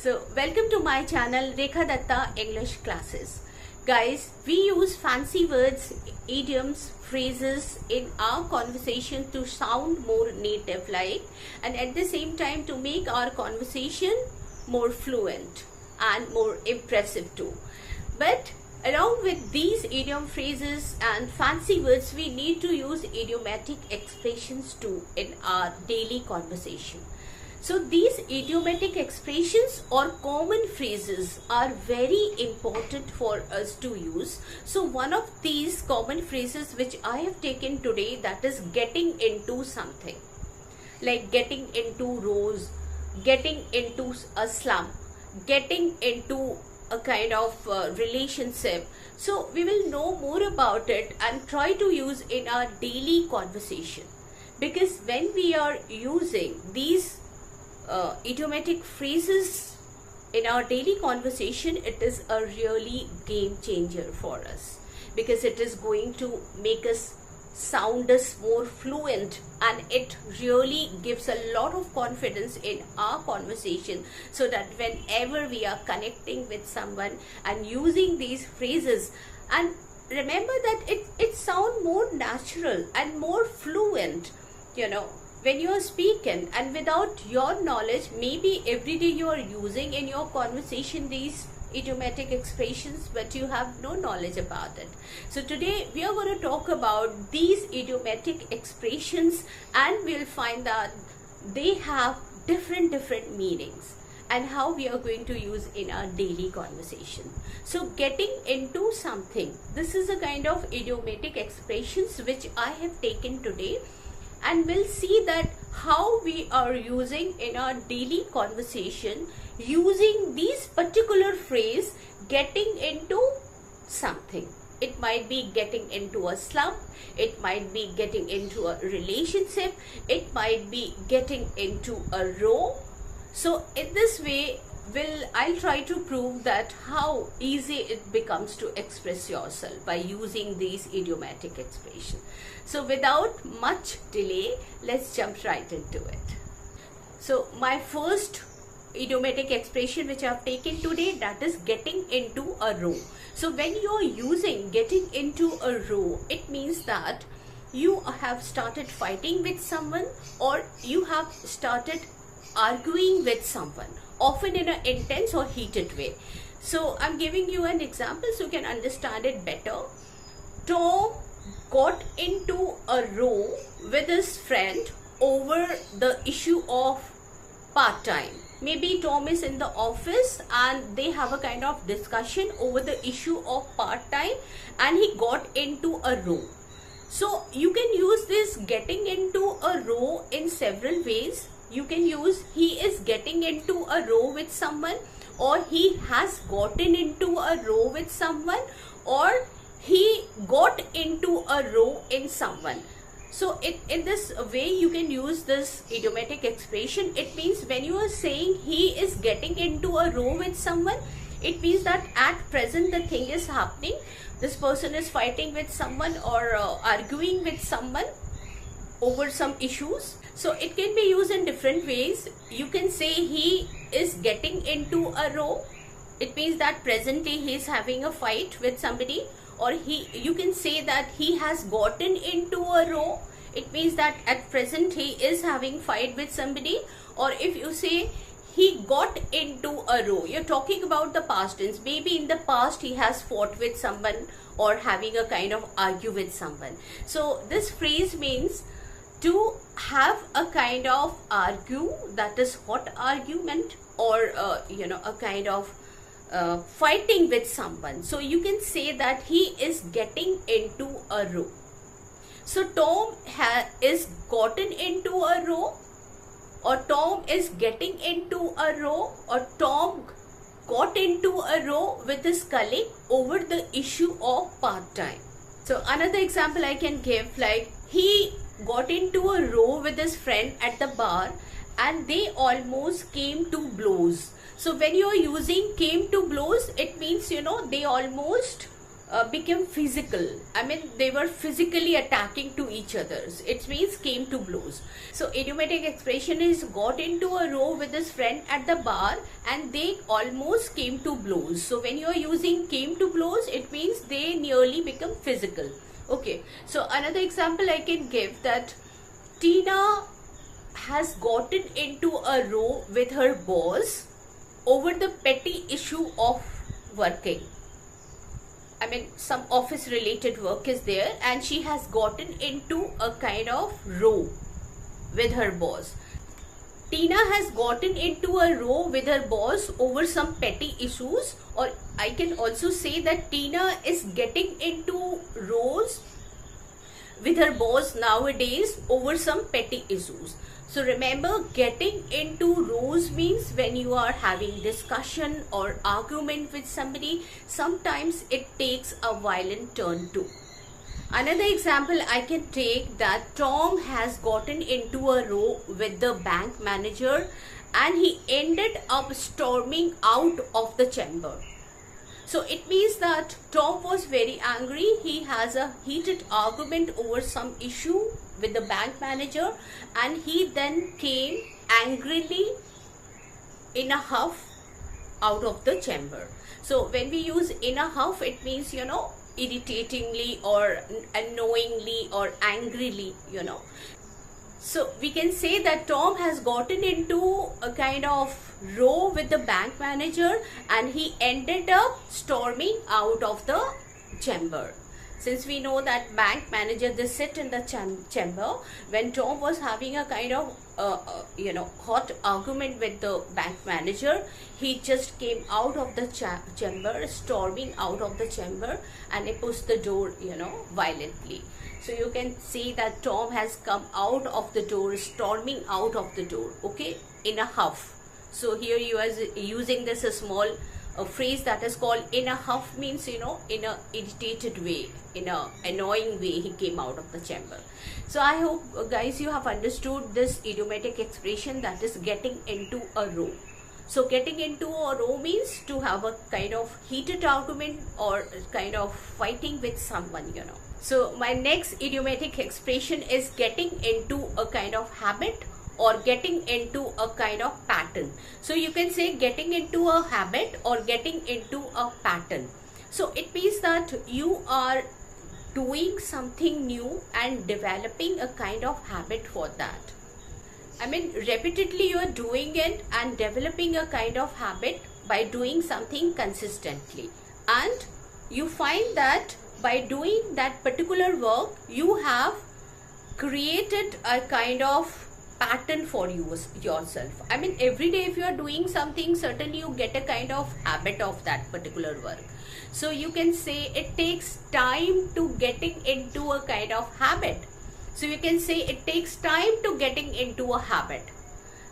So welcome to my channel Rekha Datta English Classes. Guys, we use fancy words, idioms, phrases in our conversation to sound more native like, and at the same time to make our conversation more fluent and more impressive too. But along with these idiom phrases and fancy words, we need to use idiomatic expressions too in our daily conversation. So these idiomatic expressions or common phrases are very important for us to use. So one of these common phrases which I have taken today, that is getting into something, like getting into rose, getting into a slump, getting into a kind of relationship. So we will know more about it and try to use in our daily conversation, because when we are using these idiomatic phrases in our daily conversation, it is a really game changer for us, because it is going to make us sound us more fluent, and it really gives a lot of confidence in our conversation, so that whenever we are connecting with someone and using these phrases, and remember that it sounds more natural and more fluent, when you are speaking, and without your knowledge, maybe every day you are using in your conversation these idiomatic expressions, but you have no knowledge about it. So today we are going to talk about these idiomatic expressions, and we'll find that they have different meanings and how we are going to use in our daily conversation. So getting into something, this is a kind of idiomatic expressions which I have taken today, and we'll see that how we are using in our daily conversation using these particular phrase, getting into something. It might be getting into a slump, it might be getting into a relationship, it might be getting into a row. So in this way, I'll try to prove that how easy it becomes to express yourself by using these idiomatic expressions. So without much delay, let's jump right into it. So my first idiomatic expression which I have taken today, that is getting into a row. So when you are using getting into a row, it means that you have started fighting with someone, or you have started arguing with someone, often in an intense or heated way. So I'm giving you an example so you can understand it better. Tom got into a row with his friend over the issue of part-time. Maybe Tom is in the office and they have a kind of discussion over the issue of part-time, and he got into a row. So you can use this getting into a row in several ways. You can use he is getting into a row with someone, or he has gotten into a row with someone, or he got into a row in someone. So in this way you can use this idiomatic expression. It means when you are saying he is getting into a row with someone, it means that at present the thing is happening. This person is fighting with someone or arguing with someone over some issues. So it can be used in different ways. You can say he is getting into a row. It means that presently he is having a fight with somebody. Or you can say that he has gotten into a row. It means that at present he is having fight with somebody. Or if you say he got into a row, you're talking about the past tense. Maybe in the past he has fought with someone or having a kind of argue with someone. So this phrase means to have a kind of argue, that is hot argument, or a kind of fighting with someone. So you can say that he is getting into a row. So Tom is gotten into a row, or Tom is getting into a row, or Tom got into a row with his colleague over the issue of part-time. So another example I can give, like he got into a row with his friend at the bar and they almost came to blows. So when you are using came to blows, it means they almost became physical. I mean, they were physically attacking to each other. It means came to blows. So idiomatic expression is got into a row with his friend at the bar and they almost came to blows. So when you are using came to blows, it means they nearly become physical. Okay, so another example I can give, that Tina has gotten into a row with her boss over the petty issue of working. I mean, some office related work is there and she has gotten into a kind of row with her boss. Tina has gotten into a row with her boss over some petty issues, or I can also say that Tina is getting into rows with her boss nowadays over some petty issues. So remember, getting into rows means when you are having discussion or argument with somebody, sometimes it takes a violent turn too. Another example I can take, that Tom has gotten into a row with the bank manager and he ended up storming out of the chamber. So it means that Tom was very angry. He has a heated argument over some issue with the bank manager and he then came angrily in a huff out of the chamber. So when we use in a huff, it means, you know, irritatingly or annoyingly or angrily, you know. So we can say that Tom has gotten into a kind of row with the bank manager and he ended up storming out of the chamber. Since we know that bank manager, they sit in the chamber, when Tom was having a kind of you know, hot argument with the bank manager, he just came out of the chamber, storming out of the chamber, and he pushed the door, you know, violently. So you can see that Tom has come out of the door, storming out of the door, okay, in a huff. So here you are using this a small phrase that is called in a huff, means, you know, in a irritated way, in a annoying way he came out of the chamber. So I hope guys you have understood this idiomatic expression, that is getting into a row. So getting into a row means to have a kind of heated argument or kind of fighting with someone, you know. So my next idiomatic expression is getting into a kind of habit or getting into a kind of pattern. So you can say getting into a habit or getting into a pattern. So it means that you are doing something new and developing a kind of habit for that. I mean, repeatedly you are doing it and developing a kind of habit by doing something consistently. And you find that by doing that particular work, you have created a kind of pattern for yourself. I mean, every day if you are doing something, certainly you get a kind of habit of that particular work. So you can say it takes time to getting into a kind of habit. So you can say it takes time to getting into a habit.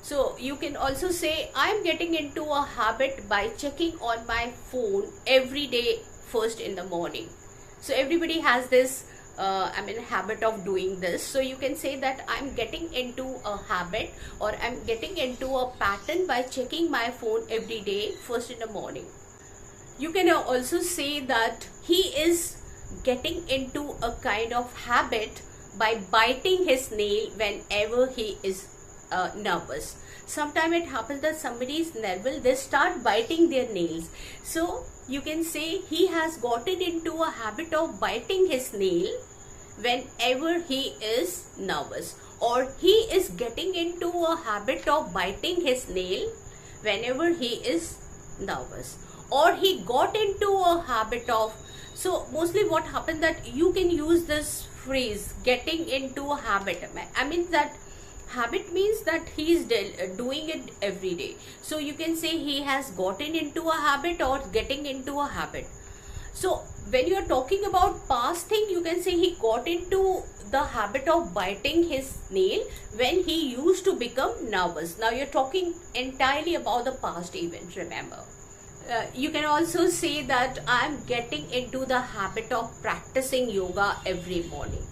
So you can also say I am getting into a habit by checking on my phone every day first in the morning. So everybody has this habit of doing this. So you can say that I'm getting into a habit or I'm getting into a pattern by checking my phone every day first in the morning. You can also say that he is getting into a kind of habit by biting his nail whenever he is nervous. Sometimes it happens that somebody is nervous, they start biting their nails. So you can say he has gotten into a habit of biting his nail whenever he is nervous, or he is getting into a habit of biting his nail whenever he is nervous, or he got into a habit of. So mostly what happened that you can use this phrase getting into a habit. I mean that habit means that he is doing it every day. So you can say he has gotten into a habit or getting into a habit. So when you are talking about past thing, you can say he got into the habit of biting his nail when he used to become nervous. Now you're talking entirely about the past event, remember. You can also say that I'm getting into the habit of practicing yoga every morning.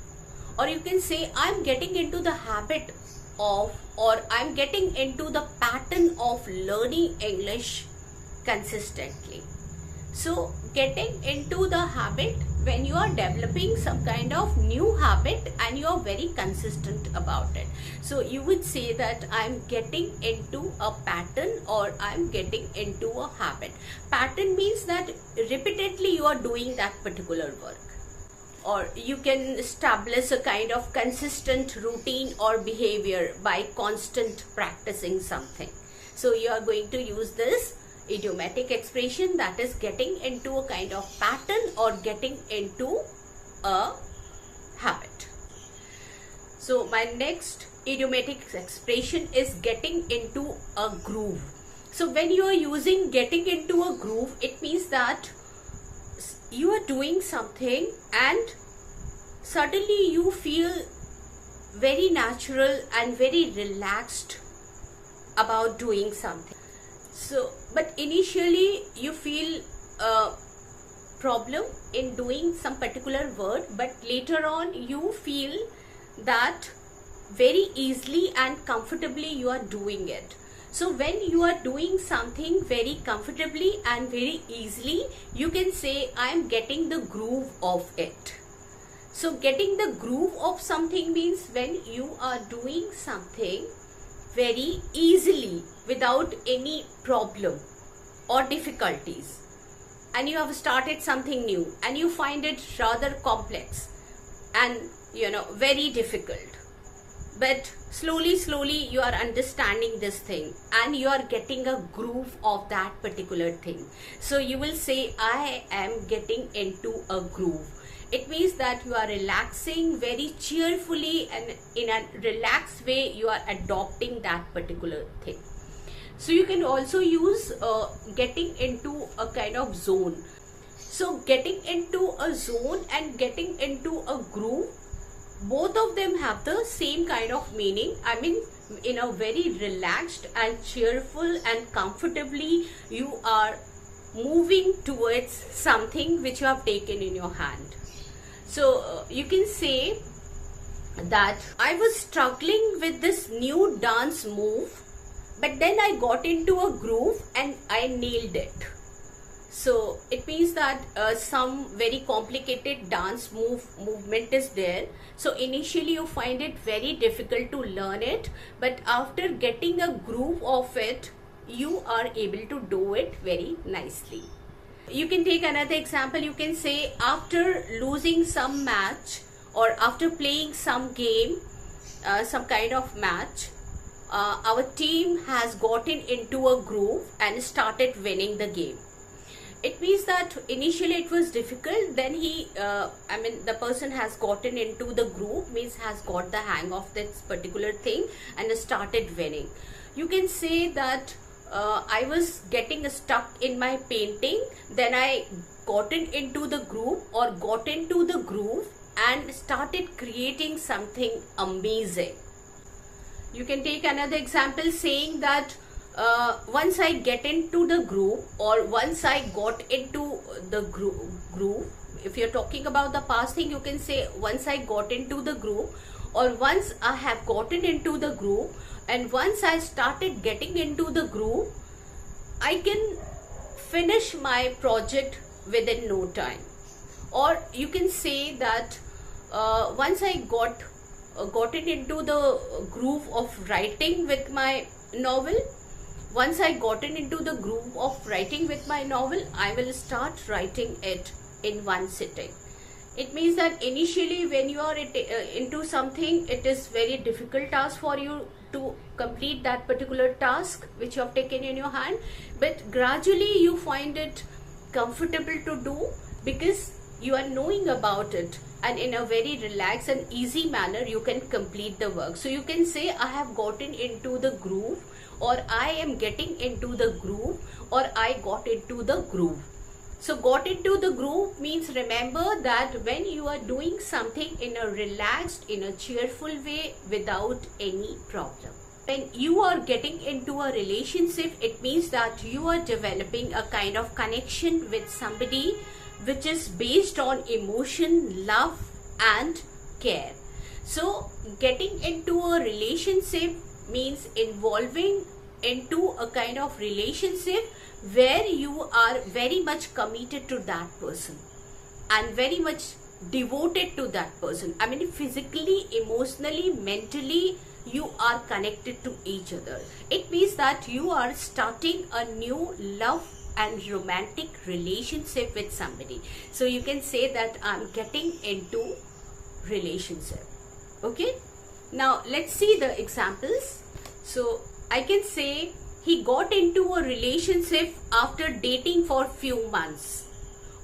Or you can say I'm getting into the habit of, or I'm getting into the pattern of learning English consistently. So getting into the habit when you are developing some kind of new habit and you are very consistent about it. So you would say that I'm getting into a pattern or I'm getting into a habit. Pattern means that repeatedly you are doing that particular work. Or you can establish a kind of consistent routine or behavior by constant practicing something. So you are going to use this idiomatic expression, that is getting into a kind of pattern or getting into a habit. So my next idiomatic expression is getting into a groove. So when you are using getting into a groove, it means that you are doing something and suddenly you feel very natural and very relaxed about doing something. So, but initially you feel a problem in doing some particular word, but later on you feel that very easily and comfortably you are doing it. So when you are doing something very comfortably and very easily, you can say I am getting the groove of it. So getting the groove of something means when you are doing something very easily without any problem or difficulties, and you have started something new and you find it rather complex and very difficult, but slowly you are understanding this thing and you are getting a groove of that particular thing. So you will say I am getting into a groove. It means that you are relaxing very cheerfully, and in a relaxed way you are adopting that particular thing. So you can also use getting into a kind of zone. So getting into a zone and getting into a groove, both of them have the same kind of meaning. I mean, in a very relaxed and cheerful and comfortably you are moving towards something which you have taken in your hand. So you can say that I was struggling with this new dance move, but then I got into a groove and I nailed it. So it means that some very complicated dance movement is there. So initially you find it very difficult to learn it, but after getting a groove of it, you are able to do it very nicely. You can take another example. You can say after losing some match or after playing some game, some kind of match, our team has gotten into a groove and started winning the game. It means that initially it was difficult, then the person has gotten into the groove, means has got the hang of this particular thing and started winning. You can say that I was getting stuck in my painting, then I gotten into the groove or got into the groove and started creating something amazing. You can take another example saying that once I get into the groove or once I got into the groove. If you're talking about the past thing, you can say once I got into the groove or once I have gotten into the groove, and once I started getting into the groove, I can finish my project within no time. Or you can say that once I gotten into the groove of writing with my novel, once I gotten into the groove of writing with my novel, I will start writing it in one sitting. It means that initially when you are into something, it is very difficult task for you to complete that particular task which you have taken in your hand, but gradually you find it comfortable to do because you are knowing about it, and in a very relaxed and easy manner you can complete the work. So you can say I have gotten into the groove, or I am getting into the groove, or I got into the groove. So got into the groove means, remember that when you are doing something in a relaxed, in a cheerful way without any problem. When you are getting into a relationship, it means that you are developing a kind of connection with somebody which is based on emotion, love and care. So getting into a relationship means involving into a kind of relationship where you are very much committed to that person and very much devoted to that person. I mean, physically, emotionally, mentally, you are connected to each other. It means that you are starting a new love and romantic relationship with somebody. So you can say that I'm getting into relationship. Okay, now let's see the examples. So I can say he got into a relationship after dating for few months,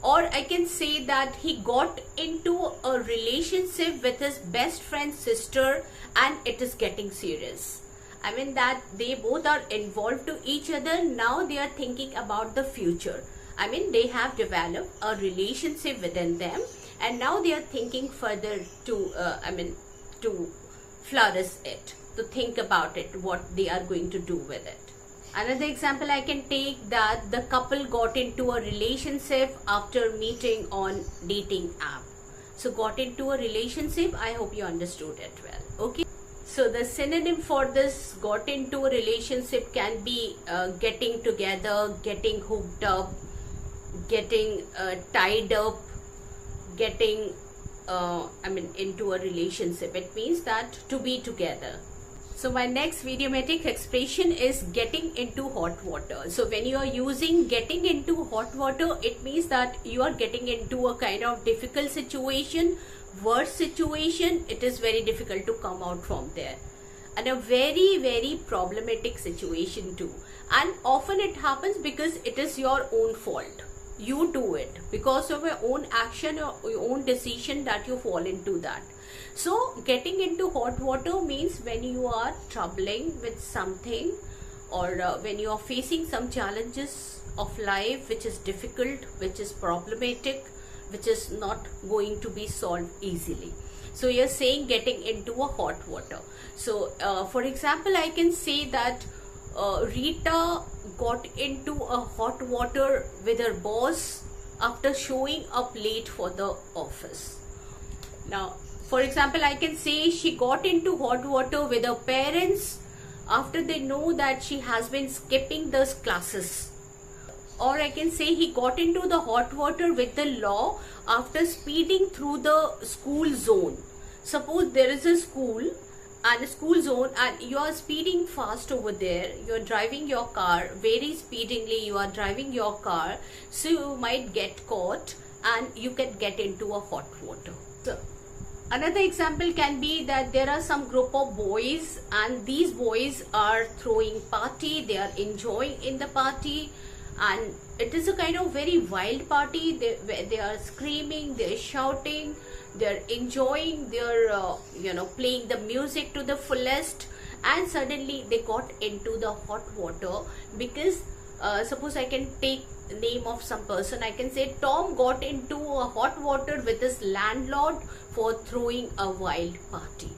or I can say that he got into a relationship with his best friend's sister and it is getting serious. I mean that they both are involved to each other. Now they are thinking about the future. I mean, they have developed a relationship within them, and now they are thinking further to, to flourish it, to think about it, what they are going to do with it. Another example I can take, that the couple got into a relationship after meeting on dating app. So got into a relationship, I hope you understood it well. Okay. So the synonym for this got into a relationship can be getting together, getting hooked up, getting tied up, getting into a relationship. It means that to be together. So my next idiomatic expression is getting into hot water. So when you are using getting into hot water, it means that you are getting into a kind of difficult situation, worse situation. It is very difficult to come out from there, and a very, very problematic situation too. And often it happens because it is your own fault. You do it because of your own action or your own decision that you fall into that. So getting into hot water means when you are troubling with something, or when you are facing some challenges of life which is difficult, which is problematic, which is not going to be solved easily. So you're saying getting into a hot water. So for example, I can say that Rita got into a hot water with her boss after showing up late for the office. Now, for example, I can say she got into hot water with her parents after they know that she has been skipping those classes. Or I can say he got into the hot water with the law after speeding through the school zone. Suppose there is a school and a school zone and you are speeding fast over there. You are driving your car very speedingly. You are driving your car. So you might get caught and you can get into a hot water. So another example can be that there are some group of boys and these boys are throwing party. They are enjoying in the party. And it is a kind of very wild party. They are screaming, they are shouting, they are enjoying, they are playing the music to the fullest, and suddenly they got into the hot water because suppose I can take the name of some person. I can say Tom got into a hot water with his landlord for throwing a wild party.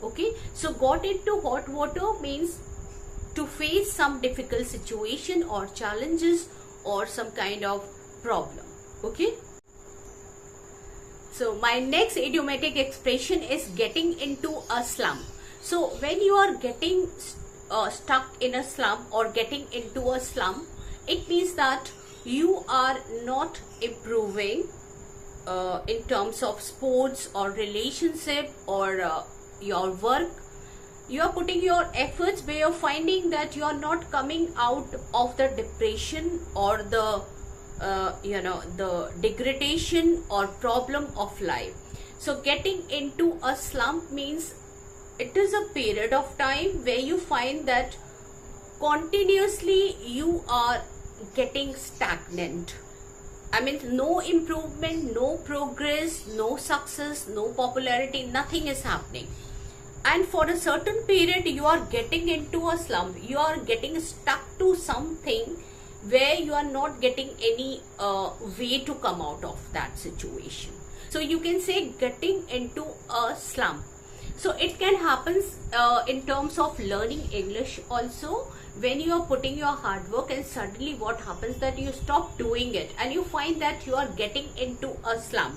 Okay, so got into hot water means to face some difficult situation or challenges or some kind of problem. Okay. So my next idiomatic expression is getting into a slump. So when you are getting stuck in a slump or getting into a slump, it means that you are not improving in terms of sports or relationship or your work. You are putting your efforts, but you are finding that you are not coming out of the depression or the the degradation or problem of life. So getting into a slump means it is a period of time where you find that continuously you are getting stagnant. I mean, no improvement, no progress, no success, no popularity, nothing is happening. And for a certain period you are getting into a slump. You are getting stuck to something where you are not getting any way to come out of that situation. So you can say getting into a slump. So it can happen in terms of learning English also, when you are putting your hard work and suddenly what happens that you stop doing it and you find that you are getting into a slump.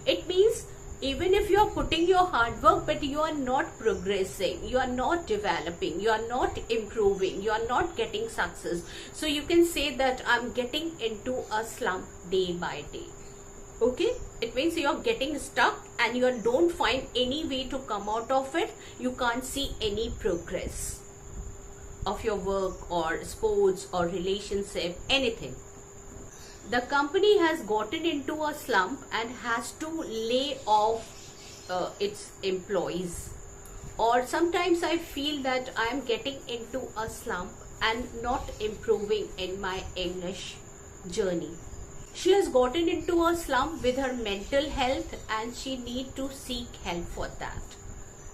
It means Even if you are putting your hard work, but you are not progressing, you are not developing, you are not improving, you are not getting success. So you can say that I'm getting into a slump day by day. Okay, it means you are getting stuck and you don't find any way to come out of it. You can't see any progress of your work or sports or relationship, anything. The company has gotten into a slump and has to lay off its employees. Or sometimes I feel that I am getting into a slump and not improving in my English journey. She has gotten into a slump with her mental health and she needs to seek help for that.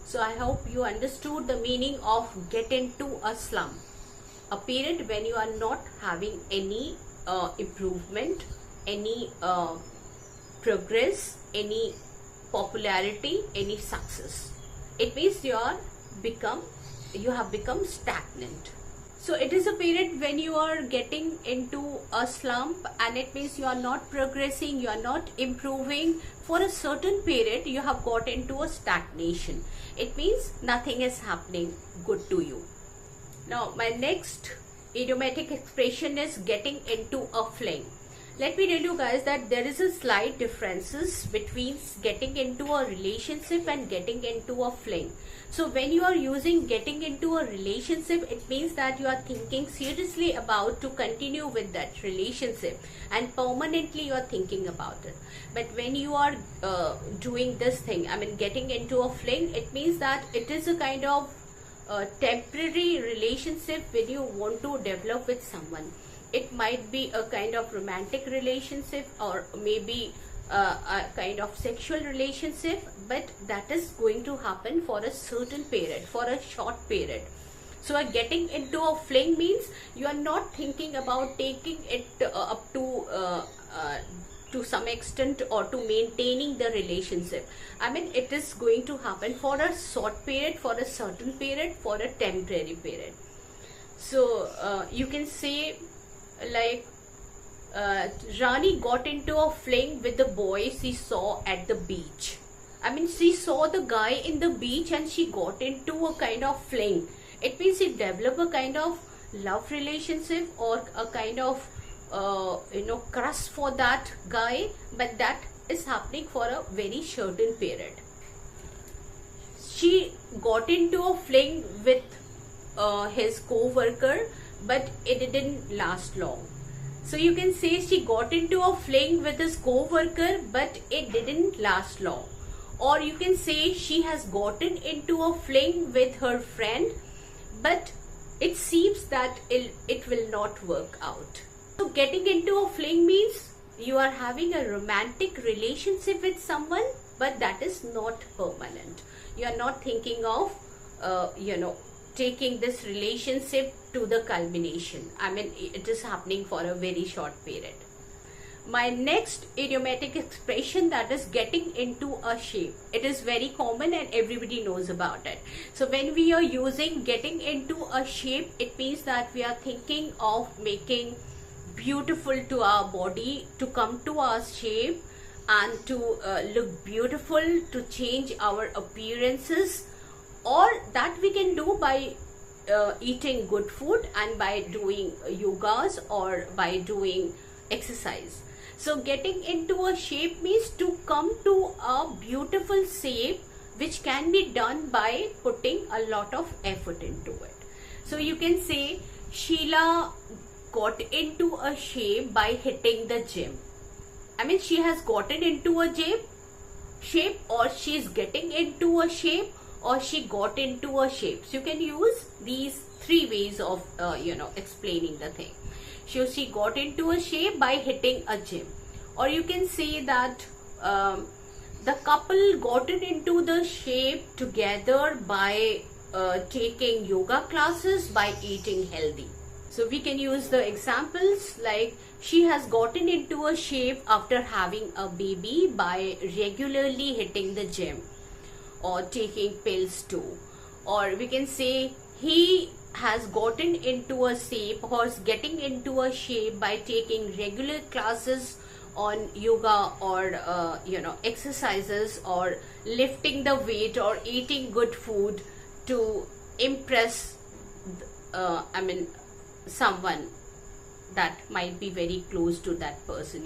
So I hope you understood the meaning of get into a slump. A period when you are not having any improvement, any progress, any popularity, any success. It means you have become stagnant. So it is a period when you are getting into a slump, and it means you are not progressing, you are not improving. For a certain period you have got into a stagnation. It means nothing is happening good to you. Now my next idiomatic expression is getting into a fling. Let me tell you guys that there is a slight differences between getting into a relationship and getting into a fling. So when you are using getting into a relationship, it means that you are thinking seriously about to continue with that relationship and permanently you are thinking about it. But when you are doing this thing, I mean getting into a fling, it means that it is a kind of temporary relationship when you want to develop with someone. It might be a kind of romantic relationship or maybe a kind of sexual relationship, but that is going to happen for a certain period, for a short period. So getting into a fling means you are not thinking about taking it up to some extent or to maintaining the relationship. I mean it is going to happen for a short period, for a certain period, for a temporary period. So you can say like Rani got into a fling with the boy she saw at the beach. I mean she saw the guy in the beach and she got into a kind of fling. It means she developed a kind of love relationship or a kind of crush for that guy, but that is happening for a very certain period. She got into a fling with his co-worker, but it didn't last long. So you can say she got into a fling with his co-worker, but it didn't last long. Or you can say she has gotten into a fling with her friend, but it seems that it will not work out. So getting into a fling means you are having a romantic relationship with someone, but that is not permanent. You are not thinking of taking this relationship to the culmination. I mean it is happening for a very short period. My next idiomatic expression, that is getting into a shape. It is very common and everybody knows about it. So when we are using getting into a shape, it means that we are thinking of making beautiful to our body, to come to our shape and to look beautiful, to change our appearances, or that we can do by eating good food and by doing yogas or by doing exercise. So getting into a shape means to come to a beautiful shape, which can be done by putting a lot of effort into it. So you can say Sheila got into a shape by hitting the gym. I mean she has gotten into a shape, or she is getting into a shape, or she got into a shape. So you can use these three ways of explaining the thing. So she got into a shape by hitting a gym. Or you can say that the couple gotten into the shape together by taking yoga classes, by eating healthy. So we can use the examples like she has gotten into a shape after having a baby by regularly hitting the gym or taking pills too. Or we can say he has gotten into a shape or is getting into a shape by taking regular classes on yoga or exercises or lifting the weight or eating good food to impress someone that might be very close to that person.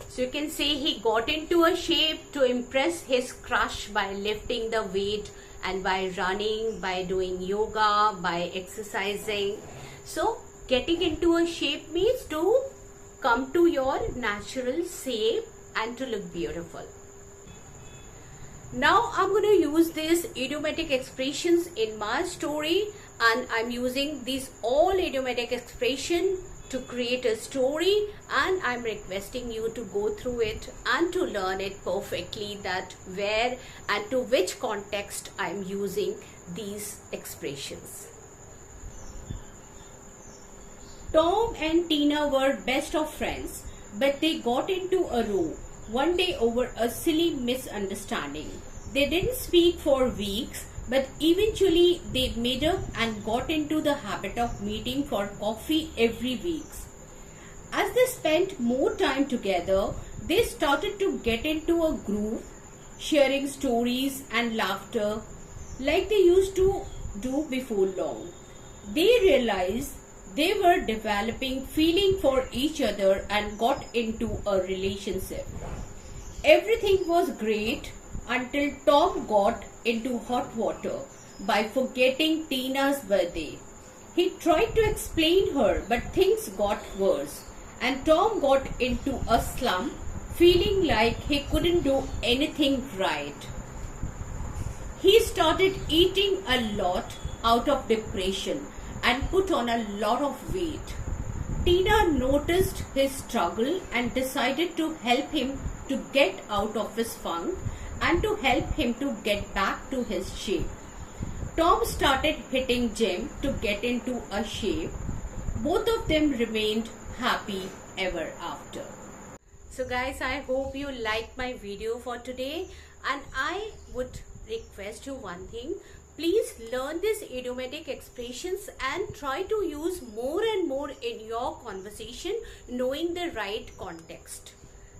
So you can say he got into a shape to impress his crush by lifting the weight and by running, by doing yoga, by exercising. So getting into a shape means to come to your natural shape and to look beautiful. Now I'm going to use these idiomatic expressions in my story, and I'm using these all idiomatic expression to create a story, and I'm requesting you to go through it and to learn it perfectly, that where and to which context I'm using these expressions. Tom and Tina were best of friends, but they got into a row one day over a silly misunderstanding. They didn't speak for weeks, but eventually they made up and got into the habit of meeting for coffee every week. As they spent more time together, they started to get into a groove, sharing stories and laughter like they used to do before long. They realized they were developing feeling for each other and got into a relationship. Everything was great until Tom got into hot water by forgetting Tina's birthday. He tried to explain her, but things got worse, and Tom got into a slump, feeling like he couldn't do anything right. He started eating a lot out of depression and put on a lot of weight. Tina noticed his struggle and decided to help him to get out of his funk and to help him to get back to his shape. Tom started hitting gym to get into a shape. Both of them remained happy ever after. So guys, I hope you liked my video for today, and I would request you one thing. Please learn these idiomatic expressions and try to use more and more in your conversation, knowing the right context.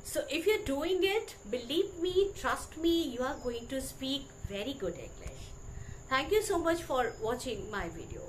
So if you're doing it, believe me, trust me, you are going to speak very good English. Thank you so much for watching my video.